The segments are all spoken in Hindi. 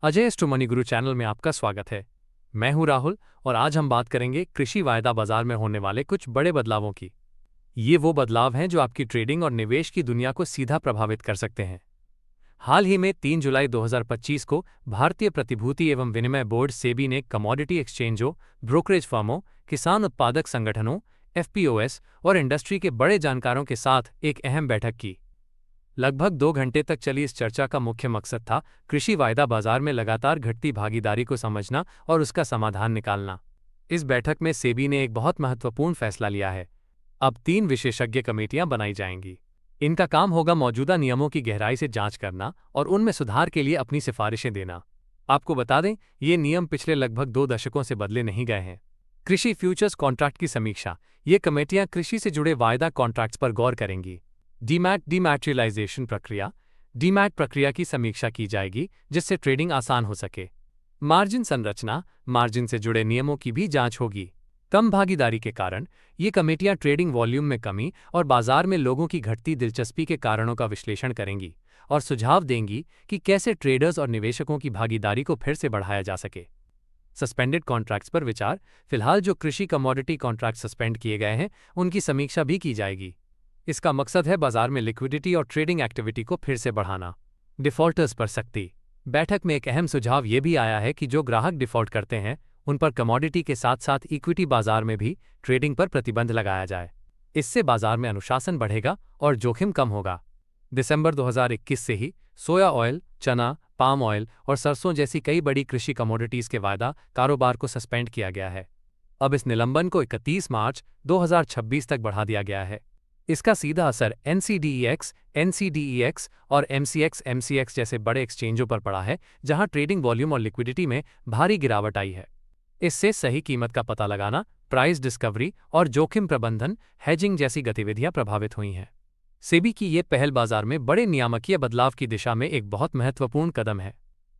अजय एस्ट्रो मनी गुरु चैनल में आपका स्वागत है। मैं हूं राहुल और आज हम बात करेंगे कृषि वायदा बाजार में होने वाले कुछ बड़े बदलावों की। ये वो बदलाव हैं जो आपकी ट्रेडिंग और निवेश की दुनिया को सीधा प्रभावित कर सकते हैं। हाल ही में 3 जुलाई 2025 को भारतीय प्रतिभूति एवं विनिमय बोर्ड सेबी ने कमोडिटी एक्सचेंजों, ब्रोकरेज फर्मों, किसान उत्पादक संगठनों, एफपीओएस और इंडस्ट्री के बड़े जानकारों के साथ एक अहम बैठक की। लगभग 2 घंटे तक चली इस चर्चा का मुख्य मकसद था कृषि वायदा बाजार में लगातार घटती भागीदारी को समझना और उसका समाधान निकालना। इस बैठक में सेबी ने एक बहुत महत्वपूर्ण फैसला लिया है। अब 3 विशेषज्ञ कमेटियां बनाई जाएंगी। इनका काम होगा मौजूदा नियमों की गहराई से जांच करना और उनमें सुधार के लिए अपनी सिफारिशें देना। आपको बता दें, ये नियम पिछले लगभग 2 दशकों से बदले नहीं गए हैं। कृषि फ्यूचर्स कॉन्ट्रैक्ट की समीक्षा। ये कमेटियां कृषि से जुड़े वायदा कॉन्ट्रैक्ट्स पर गौर करेंगी। डीमैटेरियलाइजेशन प्रक्रिया। डीमैट प्रक्रिया की समीक्षा की जाएगी जिससे ट्रेडिंग आसान हो सके। मार्जिन संरचना। मार्जिन से जुड़े नियमों की भी जांच होगी। कम भागीदारी के कारण ये कमेटियां ट्रेडिंग वॉल्यूम में कमी और बाजार में लोगों की घटती दिलचस्पी के कारणों का विश्लेषण करेंगी और सुझाव देंगी कि कैसे ट्रेडर्स और निवेशकों की भागीदारी को फिर से बढ़ाया जा सके। सस्पेंडेड कॉन्ट्रैक्ट्स पर विचार। फिलहाल जो कृषि कमोडिटी कॉन्ट्रैक्ट सस्पेंड किए गए हैं उनकी समीक्षा भी की जाएगी। इसका मकसद है बाजार में लिक्विडिटी और ट्रेडिंग एक्टिविटी को फिर से बढ़ाना। डिफॉल्टर्स पर सख्ती। बैठक में एक अहम सुझाव यह भी आया है कि जो ग्राहक डिफॉल्ट करते हैं उन पर कमोडिटी के साथ साथ इक्विटी बाजार में भी ट्रेडिंग पर प्रतिबंध लगाया जाए। इससे बाजार में अनुशासन बढ़ेगा और जोखिम कम होगा। दिसंबर 2021 से ही सोया ऑयल, चना, पाम ऑयल और सरसों जैसी कई बड़ी कृषि कमोडिटीज के वायदा कारोबार को सस्पेंड किया गया है। अब इस निलंबन को 31 मार्च 2026 तक बढ़ा दिया गया है। इसका सीधा असर एनसीडीईएक्स और एमसीएक्स जैसे बड़े एक्सचेंजों पर पड़ा है, जहां ट्रेडिंग वॉल्यूम और लिक्विडिटी में भारी गिरावट आई है। इससे सही कीमत का पता लगाना, प्राइस डिस्कवरी और जोखिम प्रबंधन, हेजिंग जैसी गतिविधियां प्रभावित हुई हैं। सेबी की ये पहल बाजार में बड़े नियामकीय बदलाव की दिशा में एक बहुत महत्वपूर्ण कदम है।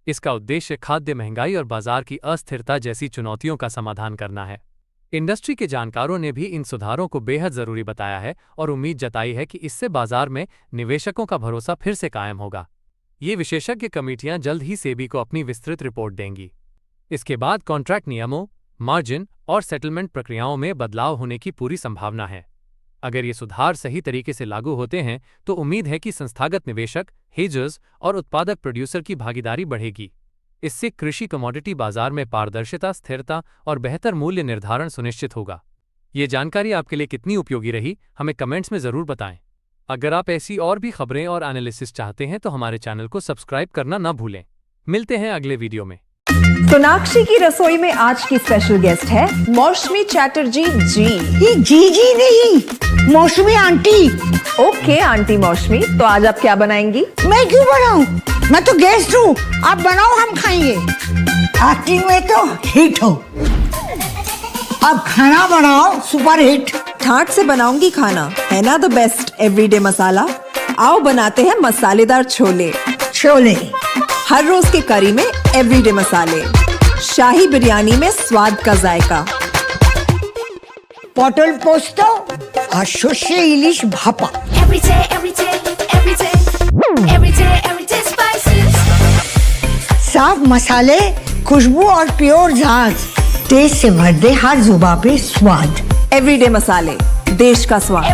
इसका उद्देश्य खाद्य महंगाई और बाजार की अस्थिरता जैसी चुनौतियों का समाधान करना है। इंडस्ट्री के जानकारों ने भी इन सुधारों को बेहद जरूरी बताया है और उम्मीद जताई है कि इससे बाजार में निवेशकों का भरोसा फिर से कायम होगा। ये विशेषज्ञ कमेटियां जल्द ही सेबी को अपनी विस्तृत रिपोर्ट देंगी। इसके बाद कॉन्ट्रैक्ट नियमों, मार्जिन और सेटलमेंट प्रक्रियाओं में बदलाव होने की पूरी संभावना है। अगर ये सुधार सही तरीके से लागू होते हैं तो उम्मीद है कि संस्थागत निवेशक, हेजर्स और उत्पादक प्रोड्यूसर की भागीदारी बढ़ेगी। इससे कृषि कमोडिटी बाजार में पारदर्शिता, स्थिरता और बेहतर मूल्य निर्धारण सुनिश्चित होगा। ये जानकारी आपके लिए कितनी उपयोगी रही, हमें कमेंट्स में ज़रूर बताएं। अगर आप ऐसी और भी खबरें और एनालिसिस चाहते हैं तो हमारे चैनल को सब्सक्राइब करना न भूलें। मिलते हैं अगले वीडियो में। सोनाक्षी की रसोई में आज की स्पेशल गेस्ट है मौसमी चैटर्जी जी। ये जी नहीं, मौसमी आंटी। ओके आंटी मौसमी, तो आज आप क्या बनाएंगी? मैं क्यों बनाऊं? मैं तो गेस्ट हूँ, आप बनाओ, हम खाएंगे। एक्टिंग में तो हिट हो, अब खाना बनाओ सुपर हिट। ठाट से बनाऊंगी खाना, है ना द बेस्ट एवरीडे मसाला। आओ बनाते हैं मसालेदार छोले। छोले हर रोज के करी में एवरीडे मसाले, शाही बिरयानी में स्वाद का जायका। पटल पोस्तो और सर्षे इलिश भापा। साफ मसाले, खुशबू और प्योर झांझ, टेस्ट से भर दे हर जुबान पे स्वाद। एवरीडे मसाले, देश का स्वाद।